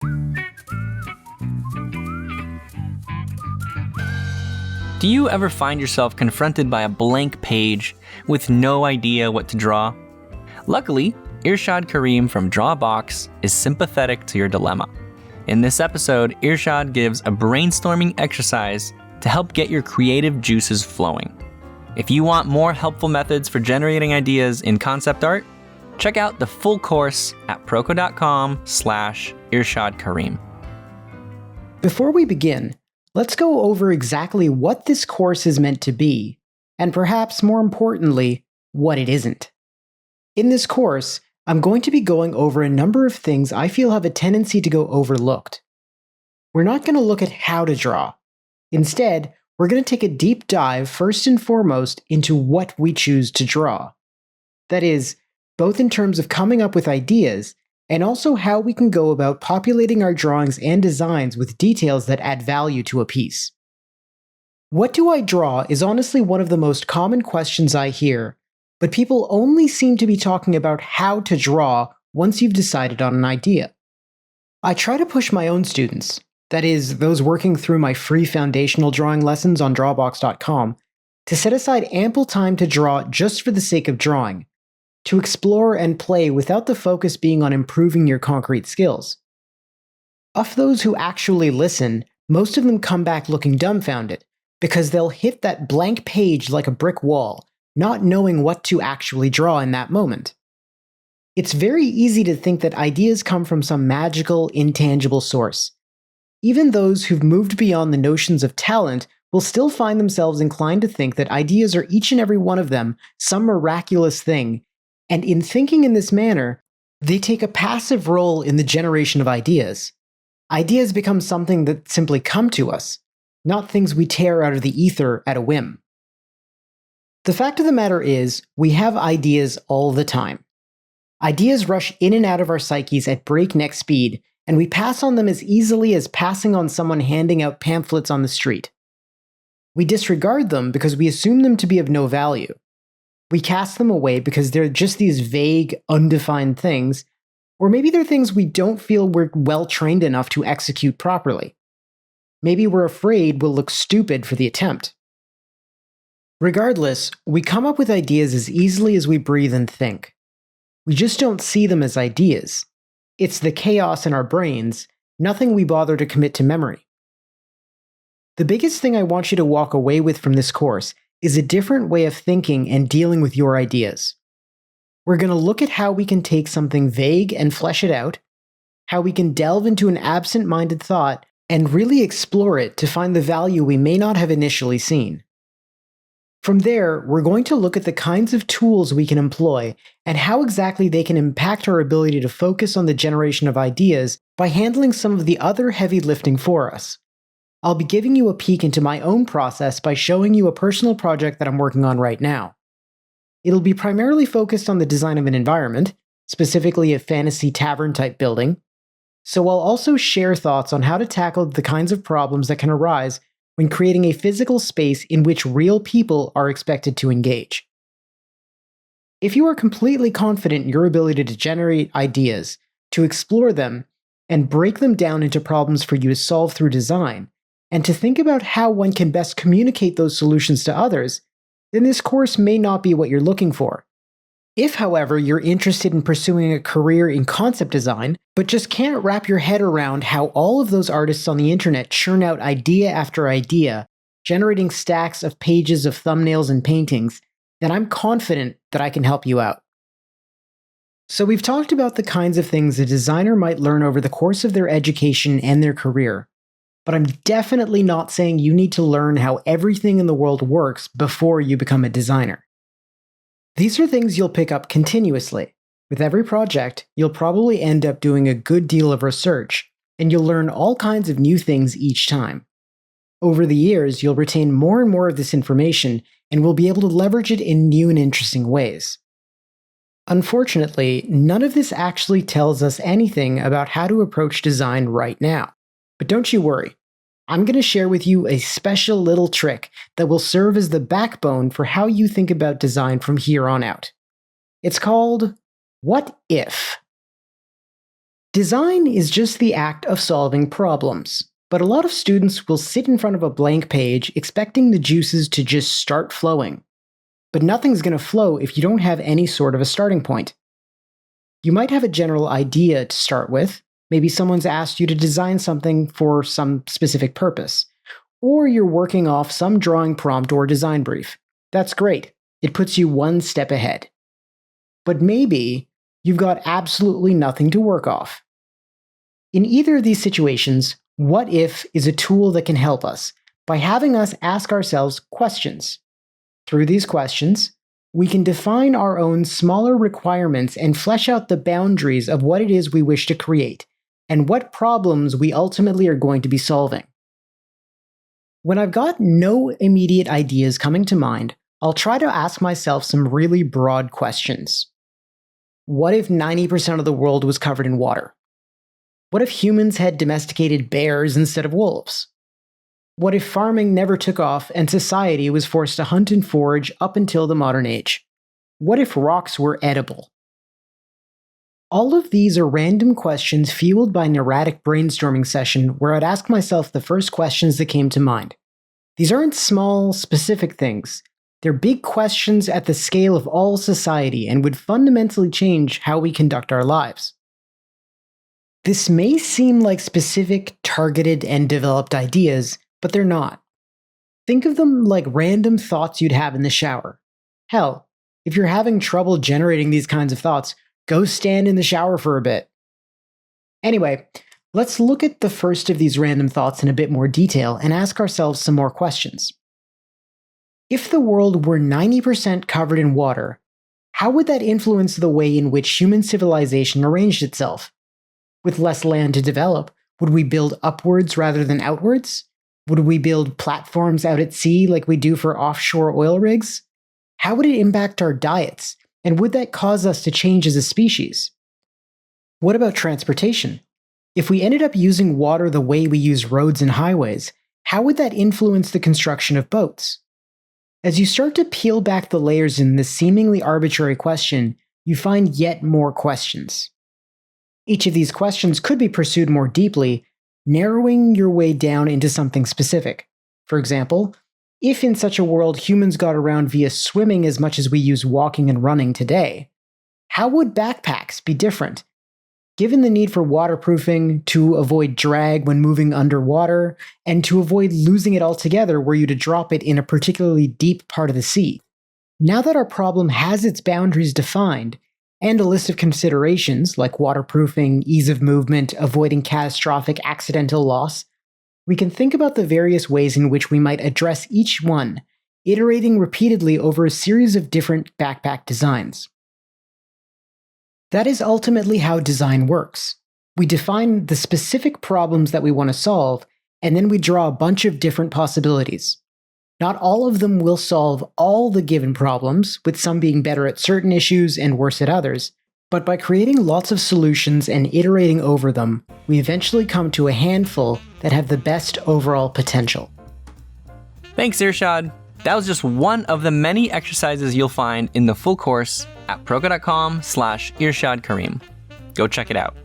Do you ever find yourself confronted by a blank page with no idea what to draw? Luckily, Irshad Karim from Drawbox is sympathetic to your dilemma. In this episode, Irshad gives a brainstorming exercise to help get your creative juices flowing. If you want more helpful methods for generating ideas in concept art, check out the full course at proko.com/Irshad Karim. Before we begin, let's go over exactly what this course is meant to be, and perhaps more importantly, what it isn't. In this course, I'm going to be going over a number of things I feel have a tendency to go overlooked. We're not going to look at how to draw. Instead, we're going to take a deep dive first and foremost into what we choose to draw. That is, both in terms of coming up with ideas, and also how we can go about populating our drawings and designs with details that add value to a piece. What do I draw is honestly one of the most common questions I hear, but people only seem to be talking about how to draw once you've decided on an idea. I try to push my own students, that is, those working through my free foundational drawing lessons on drawbox.com, to set aside ample time to draw just for the sake of drawing, to explore and play without the focus being on improving your concrete skills. Of those who actually listen, most of them come back looking dumbfounded, because they'll hit that blank page like a brick wall, not knowing what to actually draw in that moment. It's very easy to think that ideas come from some magical, intangible source. Even those who've moved beyond the notions of talent will still find themselves inclined to think that ideas are each and every one of them some miraculous thing, and in thinking in this manner, they take a passive role in the generation of ideas. Ideas become something that simply come to us, not things we tear out of the ether at a whim. The fact of the matter is, we have ideas all the time. Ideas rush in and out of our psyches at breakneck speed, and we pass on them as easily as passing on someone handing out pamphlets on the street. We disregard them because we assume them to be of no value. We cast them away because they're just these vague, undefined things, or maybe they're things we don't feel we're well trained enough to execute properly. Maybe we're afraid we'll look stupid for the attempt. Regardless, we come up with ideas as easily as we breathe and think. We just don't see them as ideas. It's the chaos in our brains, nothing we bother to commit to memory. The biggest thing I want you to walk away with from this course is a different way of thinking and dealing with your ideas. We're going to look at how we can take something vague and flesh it out, how we can delve into an absent-minded thought and really explore it to find the value we may not have initially seen. From there, we're going to look at the kinds of tools we can employ and how exactly they can impact our ability to focus on the generation of ideas by handling some of the other heavy lifting for us. I'll be giving you a peek into my own process by showing you a personal project that I'm working on right now. It'll be primarily focused on the design of an environment, specifically a fantasy tavern-type building, so I'll also share thoughts on how to tackle the kinds of problems that can arise when creating a physical space in which real people are expected to engage. If you are completely confident in your ability to generate ideas, to explore them, and break them down into problems for you to solve through design, and to think about how one can best communicate those solutions to others, then this course may not be what you're looking for. If, however, you're interested in pursuing a career in concept design, but just can't wrap your head around how all of those artists on the internet churn out idea after idea, generating stacks of pages of thumbnails and paintings, then I'm confident that I can help you out. So we've talked about the kinds of things a designer might learn over the course of their education and their career. But I'm definitely not saying you need to learn how everything in the world works before you become a designer. These are things you'll pick up continuously. With every project, you'll probably end up doing a good deal of research, and you'll learn all kinds of new things each time. Over the years, you'll retain more and more of this information, and will be able to leverage it in new and interesting ways. Unfortunately, none of this actually tells us anything about how to approach design right now. But don't you worry. I'm going to share with you a special little trick that will serve as the backbone for how you think about design from here on out. It's called What If? Design is just the act of solving problems, but a lot of students will sit in front of a blank page expecting the juices to just start flowing. But nothing's going to flow if you don't have any sort of a starting point. You might have a general idea to start with. Maybe someone's asked you to design something for some specific purpose. Or you're working off some drawing prompt or design brief. That's great. It puts you one step ahead. But maybe you've got absolutely nothing to work off. In either of these situations, what if is a tool that can help us by having us ask ourselves questions. Through these questions, we can define our own smaller requirements and flesh out the boundaries of what it is we wish to create and what problems we ultimately are going to be solving. When I've got no immediate ideas coming to mind, I'll try to ask myself some really broad questions. What if 90% of the world was covered in water? What if humans had domesticated bears instead of wolves? What if farming never took off and society was forced to hunt and forage up until the modern age? What if rocks were edible? All of these are random questions fueled by an erratic brainstorming session where I'd ask myself the first questions that came to mind. These aren't small, specific things. They're big questions at the scale of all society and would fundamentally change how we conduct our lives. This may seem like specific, targeted, and developed ideas, but they're not. Think of them like random thoughts you'd have in the shower. Hell, if you're having trouble generating these kinds of thoughts, go stand in the shower for a bit. Anyway, let's look at the first of these random thoughts in a bit more detail and ask ourselves some more questions. If the world were 90% covered in water, how would that influence the way in which human civilization arranged itself? With less land to develop, would we build upwards rather than outwards? Would we build platforms out at sea like we do for offshore oil rigs? How would it impact our diets? And would that cause us to change as a species? What about transportation? If we ended up using water the way we use roads and highways, how would that influence the construction of boats? As you start to peel back the layers in this seemingly arbitrary question, you find yet more questions. Each of these questions could be pursued more deeply, narrowing your way down into something specific. For example, if in such a world humans got around via swimming as much as we use walking and running today, how would backpacks be different? Given the need for waterproofing to avoid drag when moving underwater, and to avoid losing it altogether were you to drop it in a particularly deep part of the sea. Now that our problem has its boundaries defined, and a list of considerations like waterproofing, ease of movement, avoiding catastrophic accidental loss, we can think about the various ways in which we might address each one, iterating repeatedly over a series of different backpack designs. That is ultimately how design works. We define the specific problems that we want to solve, and then we draw a bunch of different possibilities. Not all of them will solve all the given problems, with some being better at certain issues and worse at others, but by creating lots of solutions and iterating over them, we eventually come to a handful that have the best overall potential. Thanks, Irshad. That was just one of the many exercises you'll find in the full course at proko.com/Irshad Karim. Go check it out.